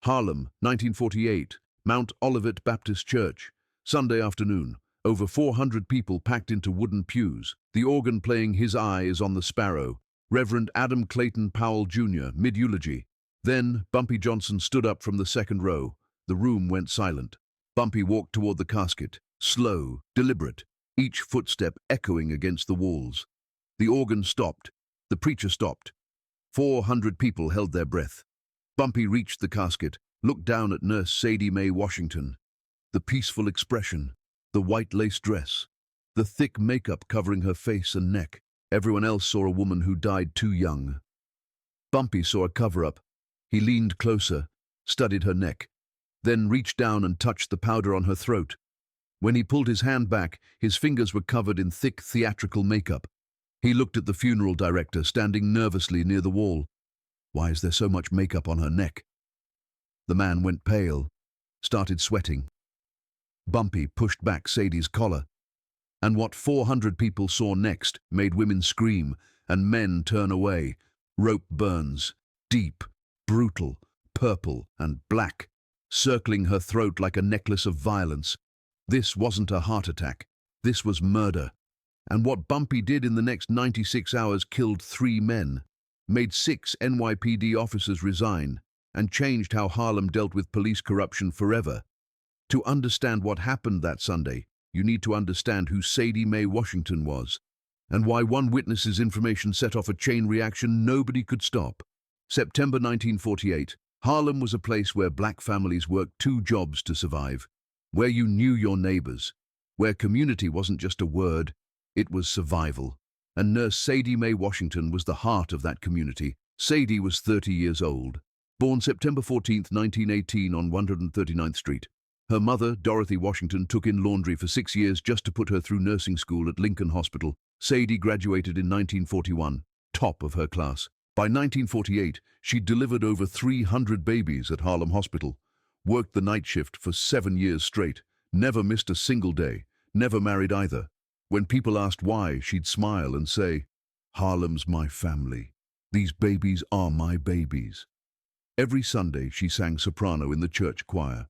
Harlem, 1948, Mount Olivet Baptist Church. Sunday afternoon. Over 400 people packed into wooden pews, the organ playing His Eye is on the Sparrow. Reverend Adam Clayton Powell Jr., mid-eulogy. Then Bumpy Johnson stood up from the second row. The room went silent. Bumpy walked toward the casket, slow, deliberate, each footstep echoing against the walls. The organ stopped. The preacher stopped. 400 people held their breath. Bumpy reached the casket, looked down at Nurse Sadie May Washington. The peaceful expression, the white lace dress, the thick makeup covering her face and neck. Everyone else saw a woman who died too young. Bumpy saw a cover-up. He leaned closer, studied her neck, then reached down and touched the powder on her throat. When he pulled his hand back, his fingers were covered in thick theatrical makeup. He looked at the funeral director standing nervously near the wall. Why is there so much makeup on her neck? The man went pale, started sweating. Bumpy pushed back Sadie's collar. And what 400 people saw next made women scream and men turn away. Rope burns, deep, brutal, purple and black, circling her throat like a necklace of violence. This wasn't a heart attack. This was murder. And what Bumpy did in the next 96 hours killed 3 men, made 6 NYPD officers resign, and changed how Harlem dealt with police corruption forever. To understand what happened that Sunday, you need to understand who Sadie May Washington was, and why one witness's information set off a chain reaction nobody could stop. September 1948, Harlem was a place where black families worked 2 jobs to survive, where you knew your neighbors, where community wasn't just a word, it was survival. And Nurse Sadie May Washington was the heart of that community. Sadie was 30 years old, born September 14, 1918 on 139th Street. Her mother, Dorothy Washington, took in laundry for 6 years just to put her through nursing school at Lincoln Hospital. Sadie graduated in 1941, top of her class. By 1948, she'd delivered over 300 babies at Harlem Hospital, worked the night shift for 7 years straight, never missed a single day, never married either. When people asked why, she'd smile and say, "Harlem's my family. These babies are my babies." Every Sunday, she sang soprano in the church choir.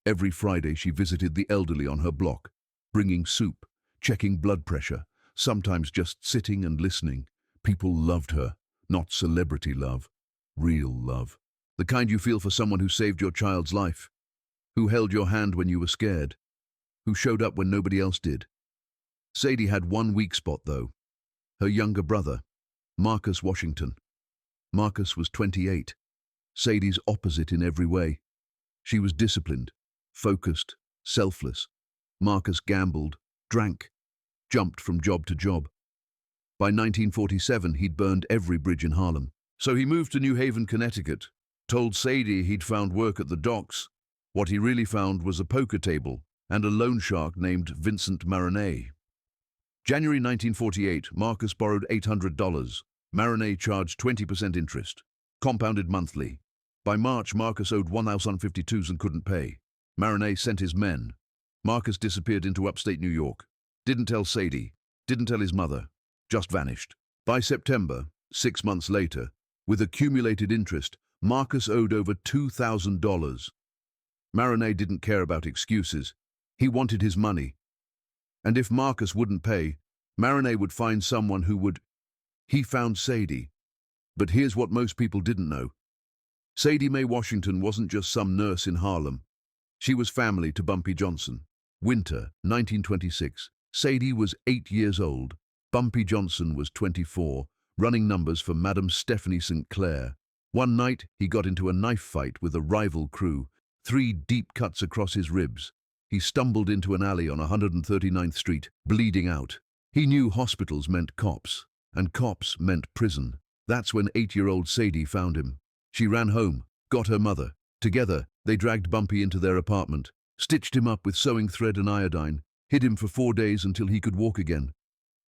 Every Friday, she visited the elderly on her block, bringing soup, checking blood pressure, sometimes just sitting and listening. People loved her, not celebrity love, real love. The kind you feel for someone who saved your child's life, who held your hand when you were scared, who showed up when nobody else did. Sadie had one weak spot, though. Her younger brother, Marcus Washington. Marcus was 28, Sadie's opposite in every way. She was disciplined, focused, selfless. Marcus gambled, drank, jumped from job to job. By 1947, he'd burned every bridge in Harlem. So he moved to New Haven, Connecticut, told Sadie he'd found work at the docks. What he really found was a poker table and a loan shark named Vincent Maroney. January 1948, Marcus borrowed $800. Maroney charged 20% interest, compounded monthly. By March, Marcus owed $1,052 and couldn't pay. Maroney sent his men. Marcus disappeared into upstate New York. Didn't tell Sadie, didn't tell his mother, just vanished. By September, 6 months later, with accumulated interest, Marcus owed over $2,000. Maroney didn't care about excuses. He wanted his money. And if Marcus wouldn't pay, Maroney would find someone who would. He found Sadie. But here's what most people didn't know. Sadie May Washington wasn't just some nurse in Harlem. She was family to Bumpy Johnson. Winter, 1926. Sadie was 8 years old. Bumpy Johnson was 24, running numbers for Madame Stephanie St. Clair. One night, he got into a knife fight with a rival crew, 3 deep cuts across his ribs. He stumbled into an alley on 139th Street, bleeding out. He knew hospitals meant cops, and cops meant prison. That's when 8-year-old Sadie found him. She ran home, got her mother. Together, they dragged Bumpy into their apartment, stitched him up with sewing thread and iodine, hid him for 4 days until he could walk again.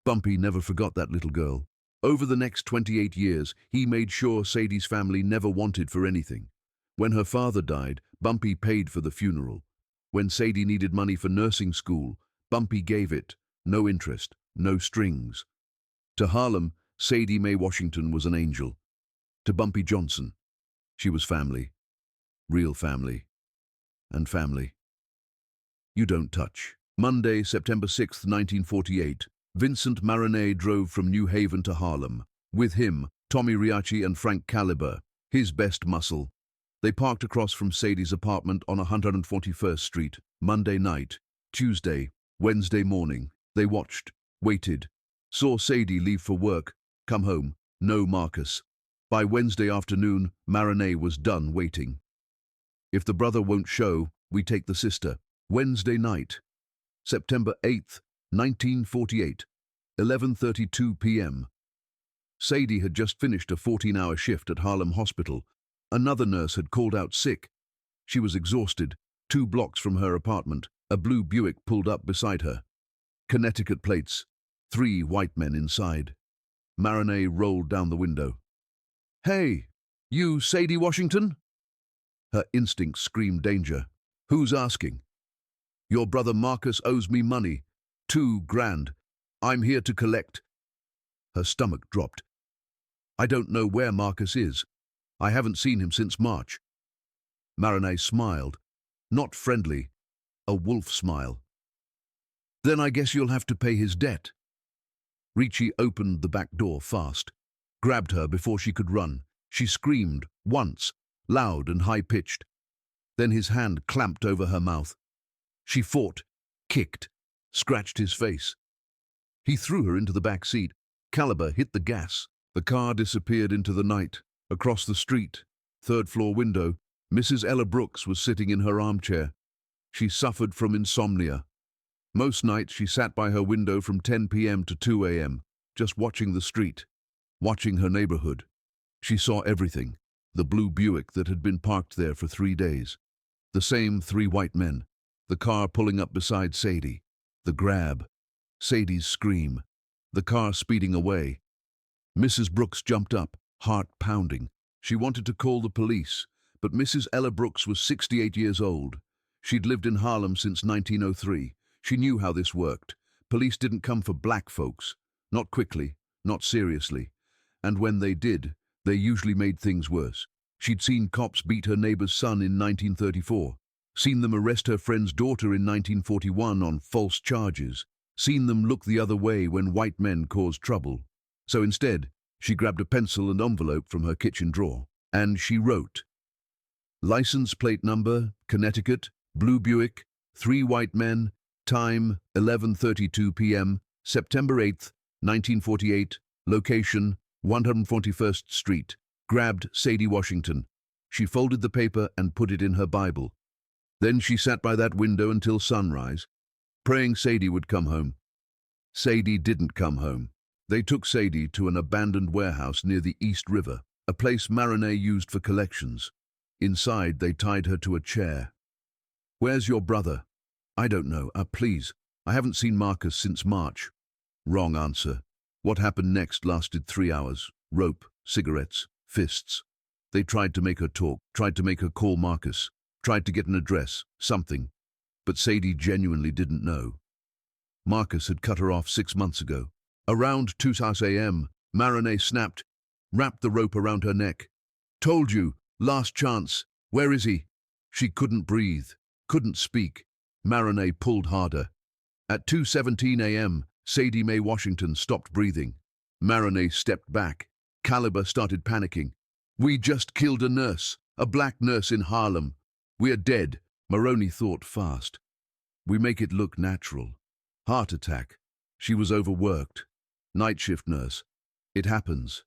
Bumpy never forgot that little girl. Over the next 28 years, he made sure Sadie's family never wanted for anything. When her father died, Bumpy paid for the funeral. When Sadie needed money for nursing school, Bumpy gave it, no interest, no strings. To Harlem, Sadie May Washington was an angel. To Bumpy Johnson, she was family. Real family. And family. You don't touch. Monday, September 6, 1948. Vincent Maroney drove from New Haven to Harlem. With him, Tommy Riachi and Frank Caliber, his best muscle. They parked across from Sadie's apartment on 141st Street, Monday night. Tuesday, Wednesday morning. They watched, waited, saw Sadie leave for work, come home, no Marcus. By Wednesday afternoon, Maroney was done waiting. If the brother won't show, we take the sister. Wednesday night, September 8th, 1948, 11:32 p.m. Sadie had just finished a 14-hour shift at Harlem Hospital. Another nurse had called out sick. She was exhausted. 2 blocks from her apartment, a blue Buick pulled up beside her. Connecticut plates, 3 white men inside. Maroney rolled down the window. "Hey, you Sadie Washington?" Her instinct screamed danger. "Who's asking?" "Your brother Marcus owes me money. 2 grand. I'm here to collect." Her stomach dropped. "I don't know where Marcus is. I haven't seen him since March." Maroney smiled. Not friendly. A wolf smile. "Then I guess you'll have to pay his debt." Ricci opened the back door fast, grabbed her before she could run. She screamed, once, loud and high-pitched. Then his hand clamped over her mouth. She fought, kicked, scratched his face. He threw her into the back seat. Caliber hit the gas. The car disappeared into the night. Across the street, 3rd-floor window, Mrs. Ella Brooks was sitting in her armchair. She suffered from insomnia. Most nights she sat by her window from 10 p.m. to 2 a.m., just watching the street, watching her neighborhood. She saw everything. The blue Buick that had been parked there for 3 days. The same 3 white men. The car pulling up beside Sadie. The grab. Sadie's scream. The car speeding away. Mrs. Brooks jumped up, heart pounding. She wanted to call the police, but Mrs. Ella Brooks was 68 years old. She'd lived in Harlem since 1903. She knew how this worked. Police didn't come for black folks. Not quickly, not seriously. And when they did, they usually made things worse. She'd seen cops beat her neighbor's son in 1934. Seen them arrest her friend's daughter in 1941 on false charges. Seen them look the other way when white men caused trouble. So instead, she grabbed a pencil and envelope from her kitchen drawer, and she wrote, "License plate number, Connecticut, blue Buick, 3 white men, time 11:32 p.m., September 8th, 1948, location 141st Street, grabbed Sadie Washington." She folded the paper and put it in her Bible. Then she sat by that window until sunrise, praying Sadie would come home. Sadie didn't come home. They took Sadie to an abandoned warehouse near the East River, a place Maroney used for collections. Inside, they tied her to a chair. "Where's your brother?" "I don't know. Please. I haven't seen Marcus since March." Wrong answer. What happened next lasted 3 hours. Rope, cigarettes, fists. They tried to make her talk, tried to make her call Marcus, tried to get an address, something. But Sadie genuinely didn't know. Marcus had cut her off 6 months ago. Around 2 a.m., Maroney snapped, wrapped the rope around her neck. "Told you, last chance. Where is he?" She couldn't breathe, couldn't speak. Maroney pulled harder. At 2:17 a.m., Sadie May Washington stopped breathing. Maroney stepped back. Caliber started panicking. "We just killed a nurse, a black nurse in Harlem. We're dead." Maroney thought fast. "We make it look natural. Heart attack. She was overworked. Night shift nurse. It happens."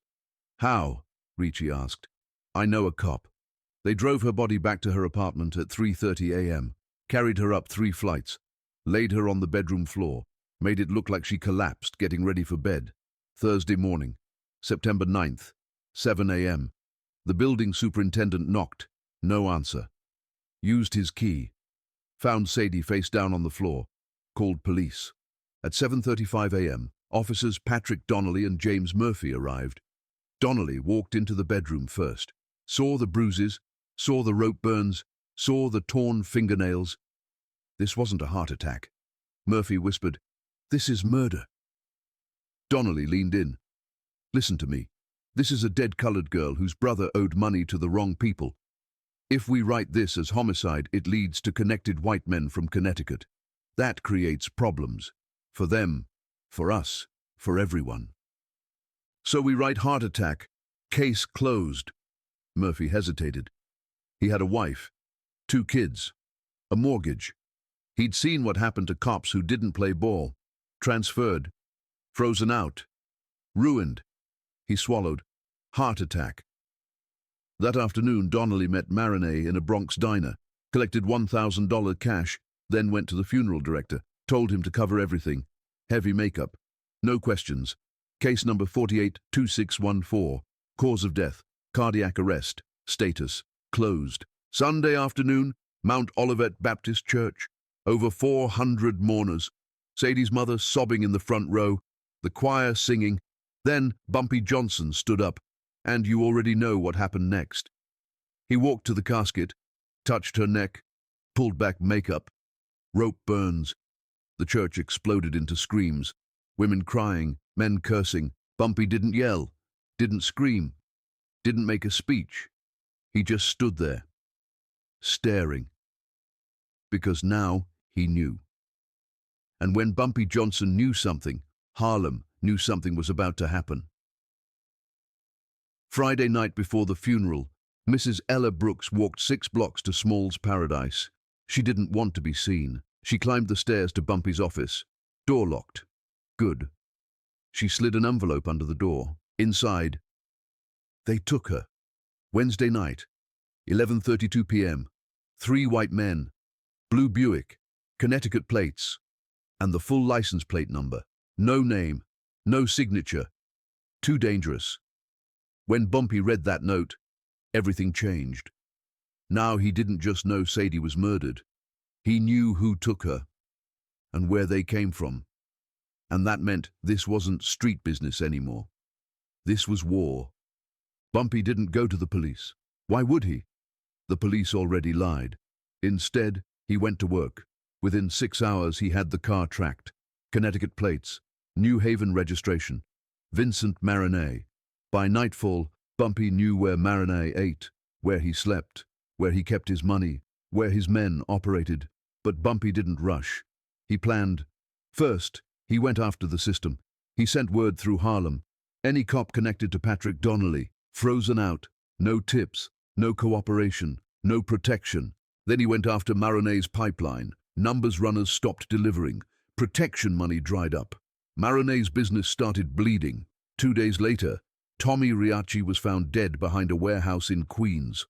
"How?" Ricci asked. "I know a cop." They drove her body back to her apartment at 3:30 a.m., carried her up 3 flights, laid her on the bedroom floor, made it look like she collapsed getting ready for bed. Thursday morning, September 9th, 7 a.m. The building superintendent knocked. No answer. Used his key. Found Sadie face down on the floor. Called police. At 7:35 a.m., officers Patrick Donnelly and James Murphy arrived. Donnelly walked into the bedroom first. Saw the bruises, saw the rope burns, saw the torn fingernails. This wasn't a heart attack. Murphy whispered, "This is murder." Donnelly leaned in. "Listen to me. This is a dead colored girl whose brother owed money to the wrong people. If we write this as homicide, it leads to connected white men from Connecticut. That creates problems. For them, for us, for everyone. So we write heart attack, case closed. Murphy hesitated. He had a wife, 2 kids, a mortgage. He'd seen what happened to cops who didn't play ball. Transferred, frozen out, ruined. He swallowed. Heart attack. That afternoon, Donnelly met Marinay in a Bronx diner, collected $1,000 cash, then went to the funeral director, told him to cover everything. Heavy makeup. No questions. Case number 482614. Cause of death. Cardiac arrest. Status. Closed. Sunday afternoon, Mount Olivet Baptist Church. Over 400 mourners. Sadie's mother sobbing in the front row. The choir singing. Then Bumpy Johnson stood up. And you already know what happened next. He walked to the casket, touched her neck, pulled back makeup. Rope burns. The church exploded into screams. Women crying, men cursing. Bumpy didn't yell, didn't scream, didn't make a speech. He just stood there, staring. Because now he knew. And when Bumpy Johnson knew something, Harlem knew something was about to happen. Friday night before the funeral, Mrs. Ella Brooks walked 6 blocks to Small's Paradise. She didn't want to be seen. She climbed the stairs to Bumpy's office. Door locked. Good. She slid an envelope under the door. Inside, they took her. Wednesday night, 11:32 p.m. 3 white men, blue Buick, Connecticut plates, and the full license plate number. No name, no signature. Too dangerous. When Bumpy read that note, everything changed. Now he didn't just know Sadie was murdered. He knew who took her and where they came from. And that meant this wasn't street business anymore. This was war. Bumpy didn't go to the police. Why would he? The police already lied. Instead, he went to work. Within 6 hours, he had the car tracked. Connecticut plates, New Haven registration, Vincent Marinay. By nightfall, Bumpy knew where Marinay ate, where he slept, where he kept his money, where his men operated. But Bumpy didn't rush. He planned. First, he went after the system. He sent word through Harlem. Any cop connected to Patrick Donnelly, frozen out. No tips, no cooperation, no protection. Then he went after Marinay's pipeline. Numbers runners stopped delivering. Protection money dried up. Marinay's business started bleeding. 2 days later, Tommy Riachi was found dead behind a warehouse in Queens.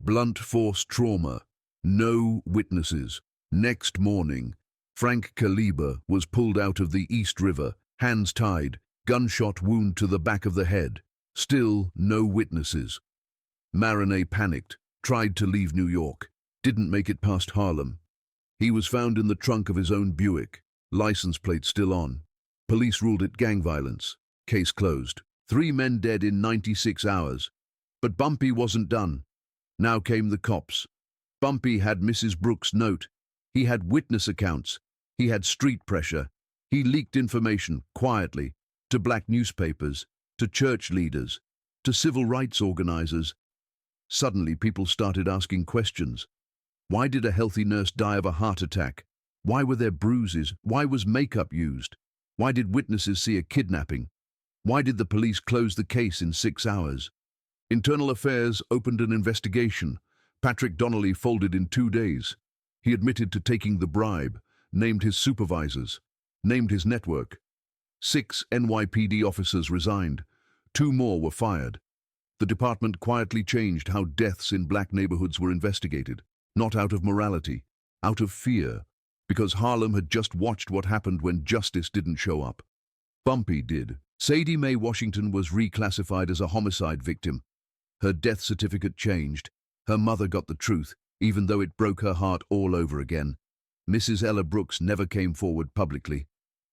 Blunt force trauma. No witnesses. Next morning, Frank Caliber was pulled out of the East River, hands tied, gunshot wound to the back of the head. Still no witnesses. Marinay panicked, tried to leave New York, didn't make it past Harlem. He was found in the trunk of his own Buick, license plate still on. Police ruled it gang violence. Case closed. 3 men dead in 96 hours. But Bumpy wasn't done. Now came the cops. Bumpy had Mrs. Brooks' note. He had witness accounts. He had street pressure. He leaked information, quietly, to black newspapers, to church leaders, to civil rights organizers. Suddenly, people started asking questions. Why did a healthy nurse die of a heart attack? Why were there bruises? Why was makeup used? Why did witnesses see a kidnapping? Why did the police close the case in 6 hours? Internal Affairs opened an investigation. Patrick Donnelly folded in 2 days. He admitted to taking the bribe, named his supervisors, named his network. 6 NYPD officers resigned. 2 more were fired. The department quietly changed how deaths in black neighborhoods were investigated, not out of morality, out of fear, because Harlem had just watched what happened when justice didn't show up. Bumpy did. Sadie May Washington was reclassified as a homicide victim. Her death certificate changed. Her mother got the truth, even though it broke her heart all over again. Mrs. Ella Brooks never came forward publicly,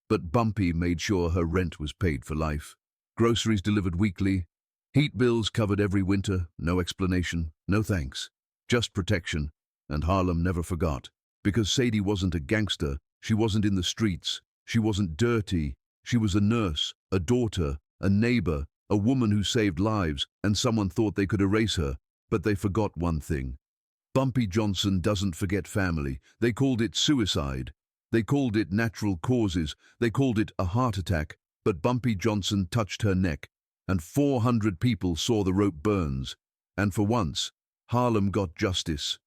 but Bumpy made sure her rent was paid for life. Groceries delivered weekly. Heat bills covered every winter. No explanation, no thanks. Just protection. And Harlem never forgot. Because Sadie wasn't a gangster, she wasn't in the streets, she wasn't dirty. She was a nurse, a daughter, a neighbor, a woman who saved lives, and someone thought they could erase her, but they forgot one thing. Bumpy Johnson doesn't forget family. They called it suicide. They called it natural causes. They called it a heart attack. But Bumpy Johnson touched her neck, and 400 people saw the rope burns. And for once, Harlem got justice.